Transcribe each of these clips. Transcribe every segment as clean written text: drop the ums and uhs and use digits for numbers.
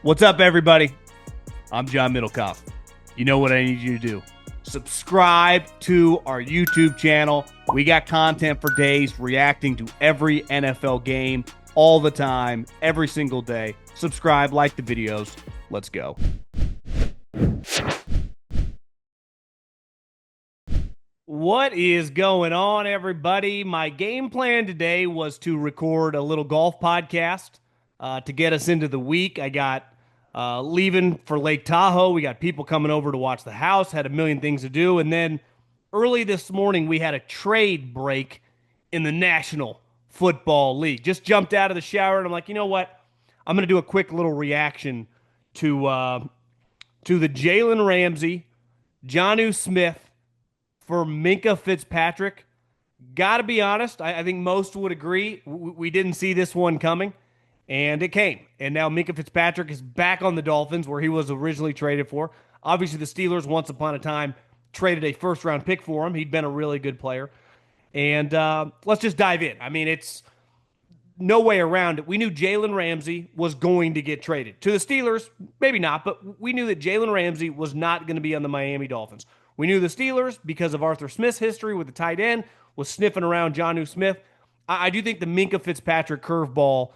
What's up, everybody? I'm John Middlekauff. You know what I need you to do. Subscribe to our YouTube channel. We got content for days reacting to every NFL game all the time, every single day. Subscribe, like the videos. Let's go. What is going on, everybody? My game plan today was to record a little golf podcast to get us into the week. I got leaving for Lake Tahoe. We got people coming over to watch the house, had a million things to do. And then early this morning, we had a trade break in the National Football League. Just jumped out of the shower, and I'm like, you know what? I'm going to do a quick little reaction to the Jalen Ramsey, Jonnu Smith for Minkah Fitzpatrick. Got to be honest, I think most would agree we didn't see this one coming. And it came. And now Minkah Fitzpatrick is back on the Dolphins, where he was originally traded for. Obviously, the Steelers, once upon a time, traded a first-round pick for him. He'd been a really good player. And let's just dive in. I mean, it's no way around it. We knew Jalen Ramsey was going to get traded. To the Steelers, maybe not, but we knew that Jalen Ramsey was not going to be on the Miami Dolphins. We knew the Steelers, because of Arthur Smith's history with the tight end, was sniffing around Jonnu Smith. I do think the Minkah Fitzpatrick curveball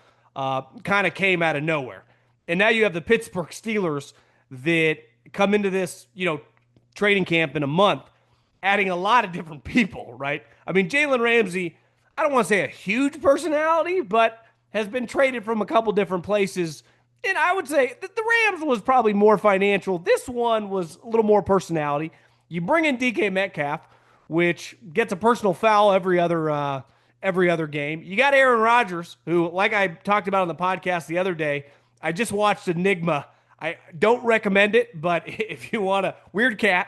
kind of came out of nowhere. And now you have the Pittsburgh Steelers that come into this, training camp in a month, adding a lot of different people, right? I mean, Jalen Ramsey, I don't want to say a huge personality, but has been traded from a couple different places. And I would say that the Rams was probably more financial. This one was a little more personality. You bring in DK Metcalf, which gets a personal foul every other game. You got Aaron Rodgers, who, like I talked about on the podcast the other day, I just watched Enigma. I don't recommend it, but if you want a weird cat,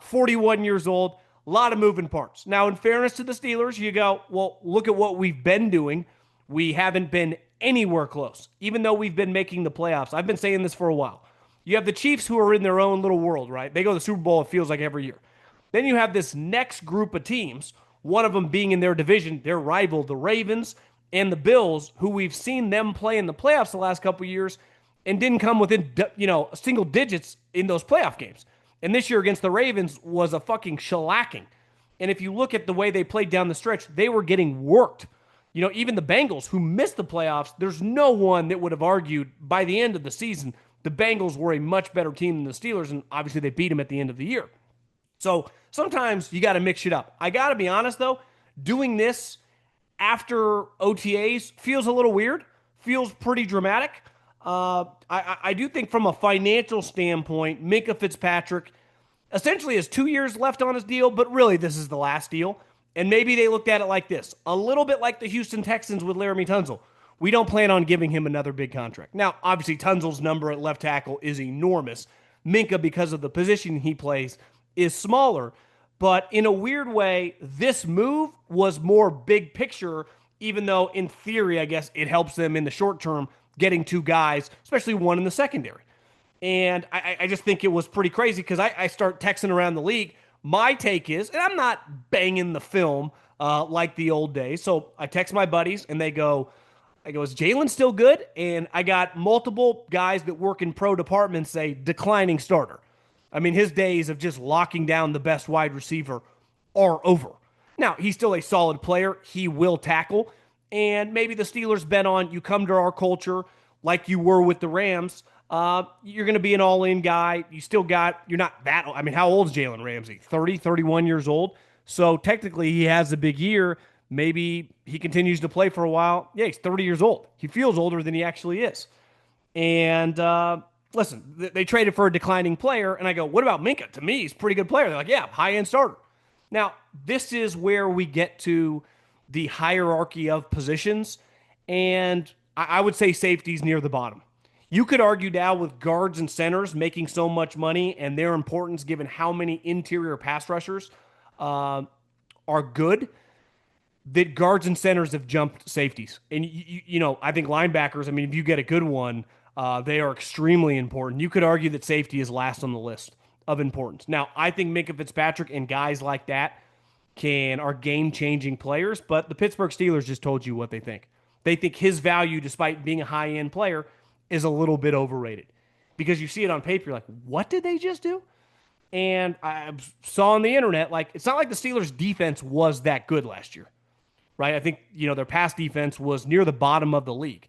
41 years old, a lot of moving parts. Now, in fairness to the Steelers, you go, well, look at what we've been doing. We haven't been anywhere close, even though we've been making the playoffs. I've been saying this for a while. You have the Chiefs, who are in their own little world, right? They go to the Super Bowl, it feels like, every year. Then you have this next group of teams, one of them being in their division, their rival, the Ravens and the Bills, who we've seen them play in the playoffs the last couple of years and didn't come within, single digits in those playoff games. And this year against the Ravens was a fucking shellacking. And if you look at the way they played down the stretch, they were getting worked. Even the Bengals, who missed the playoffs, there's no one that would have argued by the end of the season the Bengals were a much better team than the Steelers, and obviously they beat them at the end of the year. So sometimes you got to mix it up. I got to be honest, though, doing this after OTAs feels a little weird, feels pretty dramatic. I do think from a financial standpoint, Minkah Fitzpatrick essentially has 2 years left on his deal, but really this is the last deal. And maybe they looked at it like this, a little bit like the Houston Texans with Laramie Tunsil. We don't plan on giving him another big contract. Now, obviously, Tunsil's number at left tackle is enormous. Minkah, because of the position he plays, is smaller. But in a weird way, this move was more big picture, even though in theory, I guess, it helps them in the short term getting two guys, especially one in the secondary. And I just think it was pretty crazy because I start texting around the league. My take is, and I'm not banging the film like the old days, so I text my buddies and they go, is Jalen still good? And I got multiple guys that work in pro departments say declining starter. I mean, his days of just locking down the best wide receiver are over. Now, he's still a solid player. He will tackle. And maybe the Steelers bet on you come to our culture like you were with the Rams. You're going to be an all-in guy. You're not that old. I mean, how old is Jalen Ramsey? 30, 31 years old. So technically he has a big year. Maybe he continues to play for a while. Yeah, he's 30 years old. He feels older than he actually is. And listen, they traded for a declining player, and I go, what about Minkah? To me, he's a pretty good player. They're like, yeah, high-end starter. Now, this is where we get to the hierarchy of positions, and I would say safety's near the bottom. You could argue now with guards and centers making so much money and their importance given how many interior pass rushers are good, that guards and centers have jumped safeties. And, I think linebackers, I mean, if you get a good one, they are extremely important. You could argue that safety is last on the list of importance. Now, I think Minkah Fitzpatrick and guys like that are game-changing players, but the Pittsburgh Steelers just told you what they think. They think his value, despite being a high-end player, is a little bit overrated because you see it on paper. You're like, what did they just do? And I saw on the internet, like, it's not like the Steelers' defense was that good last year, right? I think, their pass defense was near the bottom of the league.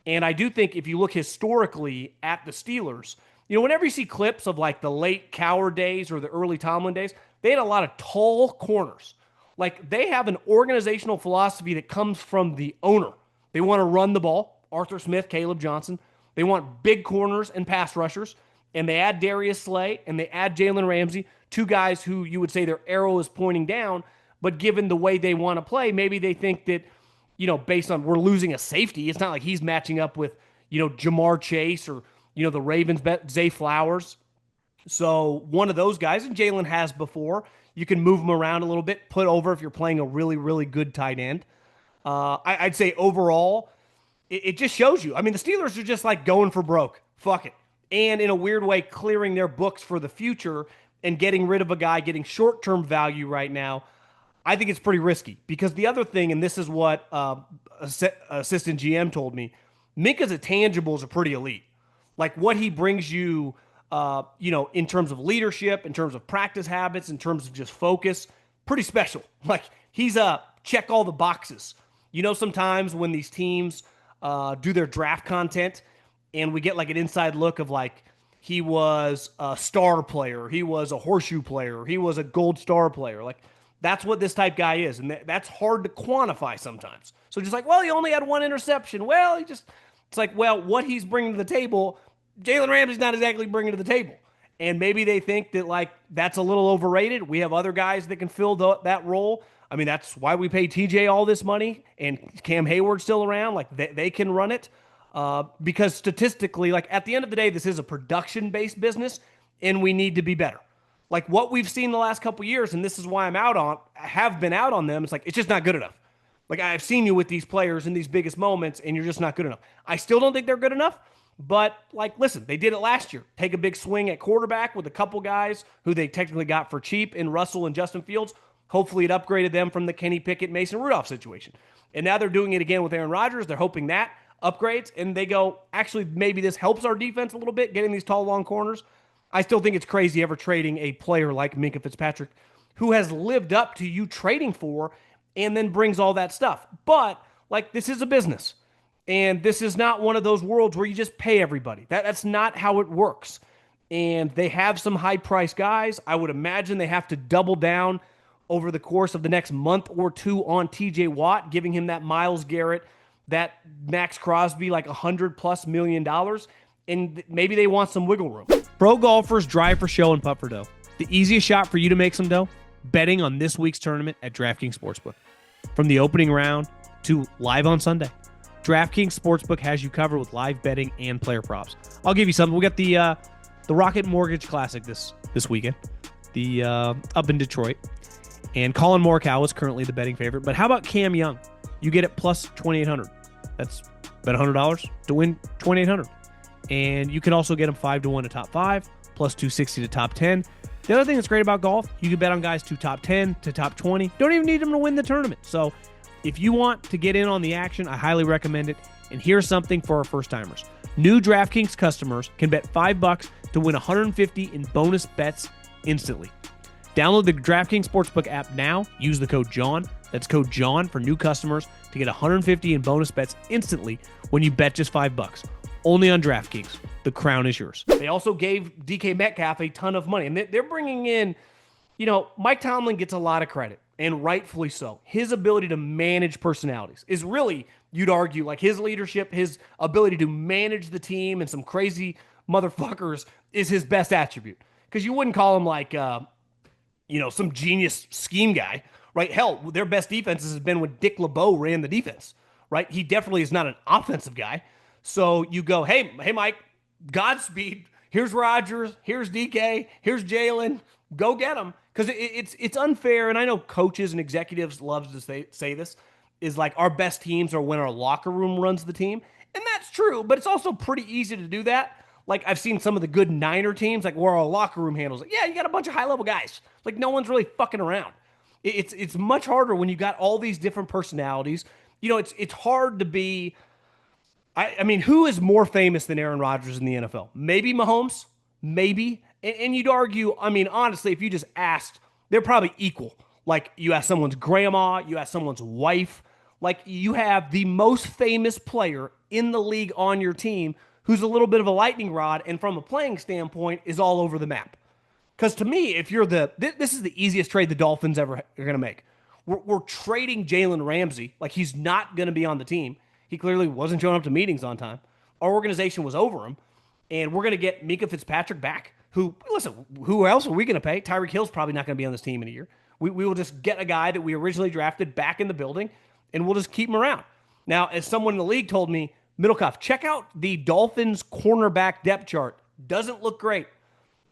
And I do think if you look historically at the Steelers, whenever you see clips of like the late Cowher days or the early Tomlin days, they had a lot of tall corners. Like they have an organizational philosophy that comes from the owner. They want to run the ball, Arthur Smith, Caleb Johnson. They want big corners and pass rushers. And they add Darius Slay and they add Jalen Ramsey, two guys who you would say their arrow is pointing down. But given the way they want to play, maybe they think that, based on we're losing a safety, it's not like he's matching up with, Jamar Chase or, the Ravens, Zay Flowers. So one of those guys, and Jalen has before, you can move him around a little bit, put over if you're playing a really, really good tight end. I'd say overall, it just shows you. I mean, the Steelers are just like going for broke. Fuck it. And in a weird way, clearing their books for the future and getting rid of a guy, getting short-term value right now. I think it's pretty risky because the other thing, and this is what assistant GM told me, Minkah's intangibles are pretty elite. Like what he brings you, in terms of leadership, in terms of practice habits, in terms of just focus, pretty special. Like he's a check all the boxes. Sometimes when these teams do their draft content and we get like an inside look of like, he was a star player, he was a horseshoe player, he was a gold star player. Like, that's what this type guy is, and that's hard to quantify sometimes. So just like, well, he only had one interception. Well, it's like, well, what he's bringing to the table, Jalen Ramsey's not exactly bringing to the table. And maybe they think that, like, that's a little overrated. We have other guys that can fill that role. I mean, that's why we pay TJ all this money, and Cam Hayward's still around. Like, they can run it. Because statistically, like, at the end of the day, this is a production-based business, and we need to be better. Like what we've seen the last couple years, and this is why I have been out on them. It's like, it's just not good enough. Like I've seen you with these players in these biggest moments and you're just not good enough. I still don't think they're good enough, but like, listen, they did it last year. Take a big swing at quarterback with a couple guys who they technically got for cheap in Russell and Justin Fields. Hopefully it upgraded them from the Kenny Pickett, Mason Rudolph situation. And now they're doing it again with Aaron Rodgers. They're hoping that upgrades and they go, actually, maybe this helps our defense a little bit, getting these tall, long corners. I still think it's crazy ever trading a player like Minkah Fitzpatrick who has lived up to you trading for and then brings all that stuff. But, like, this is a business. And this is not one of those worlds where you just pay everybody. That's not how it works. And they have some high-priced guys. I would imagine they have to double down over the course of the next month or two on TJ Watt, giving him that Myles Garrett, that Max Crosby, like $100+ million. And maybe they want some wiggle room. Pro golfers drive for show and putt for dough. The easiest shot for you to make some dough? Betting on this week's tournament at DraftKings Sportsbook. From the opening round to live on Sunday, DraftKings Sportsbook has you covered with live betting and player props. I'll give you something. We got the Rocket Mortgage Classic this weekend, up in Detroit. And Colin Morikawa is currently the betting favorite. But how about Cam Young? You get it plus 2,800. That's bet $100 to win 2,800. And you can also get them 5-1 to top 5, plus 260 to top 10. The other thing that's great about golf, you can bet on guys to top 10 to top 20. Don't even need them to win the tournament. So if you want to get in on the action, I highly recommend it. And here's something for our first timers. New DraftKings customers can bet $5 to win $150 in bonus bets instantly. Download the DraftKings Sportsbook app now. Use the code JOHN. That's code JOHN for new customers to get $150 in bonus bets instantly when you bet just $5. Only on DraftKings. The crown is yours. They also gave DK Metcalf a ton of money. And they're bringing in, Mike Tomlin gets a lot of credit, and rightfully so. His ability to manage personalities is really, you'd argue, like his leadership, his ability to manage the team and some crazy motherfuckers is his best attribute. Because you wouldn't call him like, some genius scheme guy, right? Hell, their best defenses has been when Dick LeBeau ran the defense, right? He definitely is not an offensive guy. So you go, hey, Mike, Godspeed. Here's Rodgers. Here's DK. Here's Jalen. Go get them. Because it's unfair, and I know coaches and executives love to say this, is like our best teams are when our locker room runs the team. And that's true, but it's also pretty easy to do that. Like I've seen some of the good Niner teams, like where our locker room handles it. Yeah, you got a bunch of high-level guys. Like no one's really fucking around. It's much harder when you got all these different personalities. It's hard to be I mean, who is more famous than Aaron Rodgers in the NFL? Maybe Mahomes, maybe. And you'd argue, I mean, honestly, if you just asked, they're probably equal. Like you ask someone's grandma, you ask someone's wife, like you have the most famous player in the league on your team who's a little bit of a lightning rod and from a playing standpoint is all over the map. Because to me, if you're this is the easiest trade the Dolphins ever are going to make. We're trading Jalen Ramsey. Like he's not going to be on the team. He clearly wasn't showing up to meetings on time. Our organization was over him. And we're going to get Minkah Fitzpatrick back. Listen, who else are we going to pay? Tyreek Hill's probably not going to be on this team in a year. We will just get a guy that we originally drafted back in the building, and we'll just keep him around. Now, as someone in the league told me, Middlekauff, check out the Dolphins cornerback depth chart. Doesn't look great.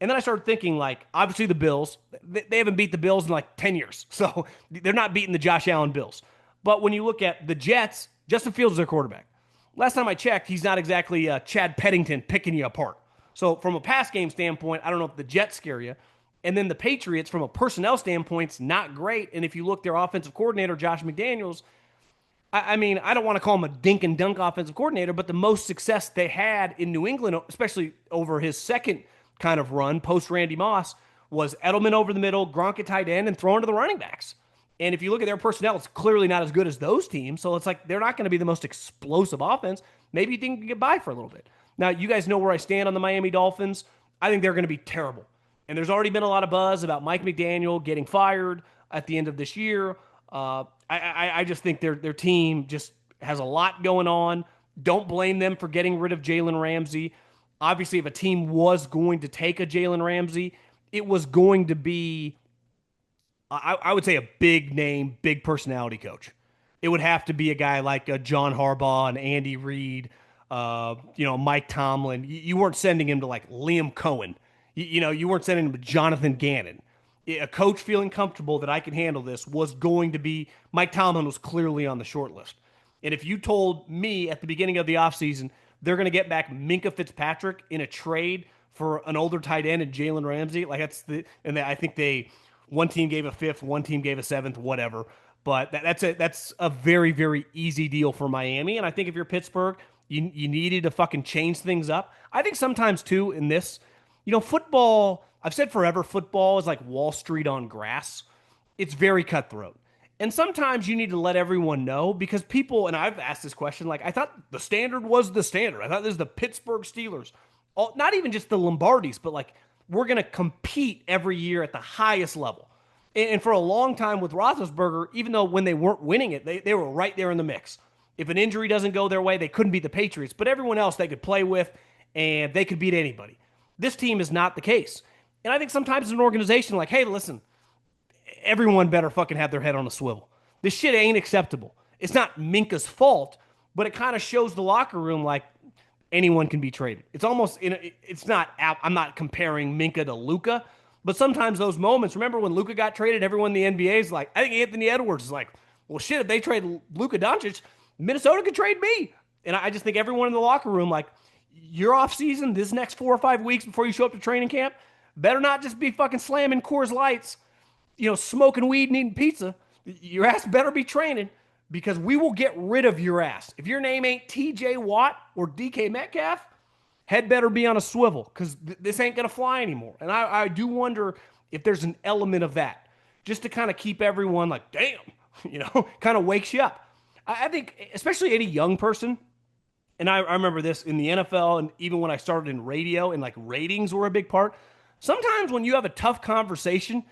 And then I started thinking, like, obviously the Bills, they haven't beat the Bills in like 10 years. So they're not beating the Josh Allen Bills. But when you look at the Jets, Justin Fields is their quarterback. Last time I checked, he's not exactly Chad Pennington picking you apart. So from a pass game standpoint, I don't know if the Jets scare you. And then the Patriots, from a personnel standpoint, is not great. And if you look their offensive coordinator, Josh McDaniels, I mean, I don't want to call him a dink and dunk offensive coordinator, but the most success they had in New England, especially over his second kind of run post Randy Moss, was Edelman over the middle, Gronk at tight end, and throwing to the running backs. And if you look at their personnel, it's clearly not as good as those teams. So it's like they're not going to be the most explosive offense. Maybe you think you can get by for a little bit. Now, you guys know where I stand on the Miami Dolphins. I think they're going to be terrible. And there's already been a lot of buzz about Mike McDaniel getting fired at the end of this year. I just think their team just has a lot going on. Don't blame them for getting rid of Jalen Ramsey. Obviously, if a team was going to take a Jalen Ramsey, it was going to be, I would say, a big name, big personality coach. It would have to be a guy like John Harbaugh and Andy Reid, Mike Tomlin. You weren't sending him to like Liam Cohen. You weren't sending him to Jonathan Gannon. A coach feeling comfortable that I can handle this was going to be Mike Tomlin was clearly on the short list. And if you told me at the beginning of the offseason they're going to get back Minkah Fitzpatrick in a trade for an older tight end and Jalen Ramsey, like I think one team gave a fifth, one team gave a seventh, whatever. But that's a very, very easy deal for Miami. And I think if you're Pittsburgh, you needed to fucking change things up. I think sometimes too in this, football, I've said forever, football is like Wall Street on grass. It's very cutthroat. And sometimes you need to let everyone know because people, and I've asked this question, like I thought the standard was the standard. I thought this is the Pittsburgh Steelers. Not even just the Lombardis, but like we're going to compete every year at the highest level. And for a long time with Roethlisberger, even though when they weren't winning it, they were right there in the mix. If an injury doesn't go their way, they couldn't beat the Patriots. But everyone else they could play with, and they could beat anybody. This team is not the case. And I think sometimes an organization like, hey, listen, everyone better fucking have their head on a swivel. This shit ain't acceptable. It's not Minkah's fault, but it kind of shows the locker room like anyone can be traded. It's almost, it's not, I'm not comparing Minkah to Luka, but sometimes those moments, remember when Luka got traded, everyone in the NBA is like, I think Anthony Edwards is like, well, shit, if they trade Luka Doncic, Minnesota could trade me. And I just think everyone in the locker room, like, your off season, this next 4 or 5 weeks before you show up to training camp, better not just be fucking slamming Coors Lights, smoking weed and eating pizza. Your ass better be training because we will get rid of your ass. If your name ain't TJ Watt or DK Metcalf, head better be on a swivel because this ain't going to fly anymore. And I do wonder if there's an element of that just to kind of keep everyone like, damn, kind of wakes you up. I think especially any young person, and I remember this in the NFL and even when I started in radio and like ratings were a big part. Sometimes when you have a tough conversation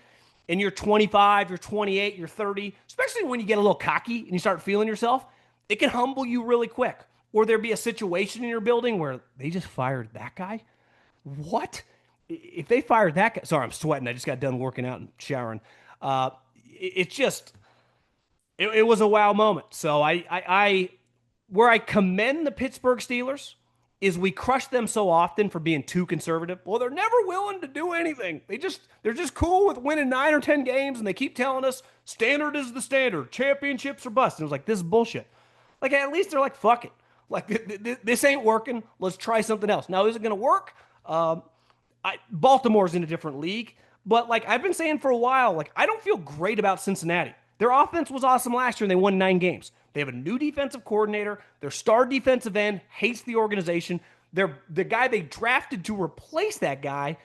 and you're 25, you're 28, you're 30, especially when you get a little cocky and you start feeling yourself, it can humble you really quick. Or there be a situation in your building where they just fired that guy. What? If they fired that guy, sorry, I'm sweating. I just got done working out and showering. It was a wow moment. So where I commend the Pittsburgh Steelers is we crush them so often for being too conservative. Well, they're never willing to do anything. They're just cool with winning 9 or 10 games, and they keep telling us standard is the standard, championships are bust. And it was like, this is bullshit. Like at least they're like, fuck it. Like this ain't working. Let's try something else. Now, is it going to work? Baltimore's in a different league, but like I've been saying for a while, like I don't feel great about Cincinnati. Their offense was awesome last year and they won 9 games. They have a new defensive coordinator. Their star defensive end hates the organization. The guy they drafted to replace that guy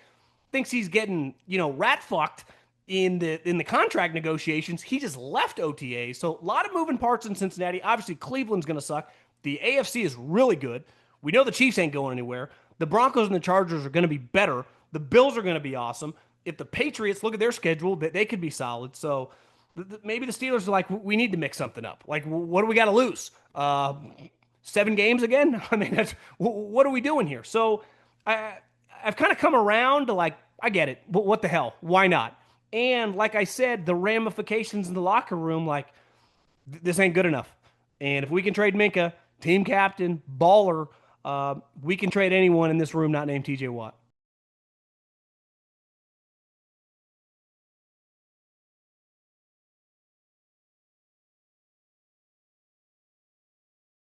thinks he's getting, rat fucked in the contract negotiations. He just left OTA. So a lot of moving parts in Cincinnati. Obviously, Cleveland's going to suck. The AFC is really good. We know the Chiefs ain't going anywhere. The Broncos and the Chargers are going to be better. The Bills are going to be awesome. If the Patriots look at their schedule, they could be solid. So maybe the Steelers are like, we need to mix something up. Like, what do we got to lose? 7 games again? I mean, what are we doing here? So I've kind of come around to like, I get it, but what the hell? Why not? And like I said, the ramifications in the locker room, like, this ain't good enough. And if we can trade Minkah, team captain, baller, we can trade anyone in this room not named TJ Watt.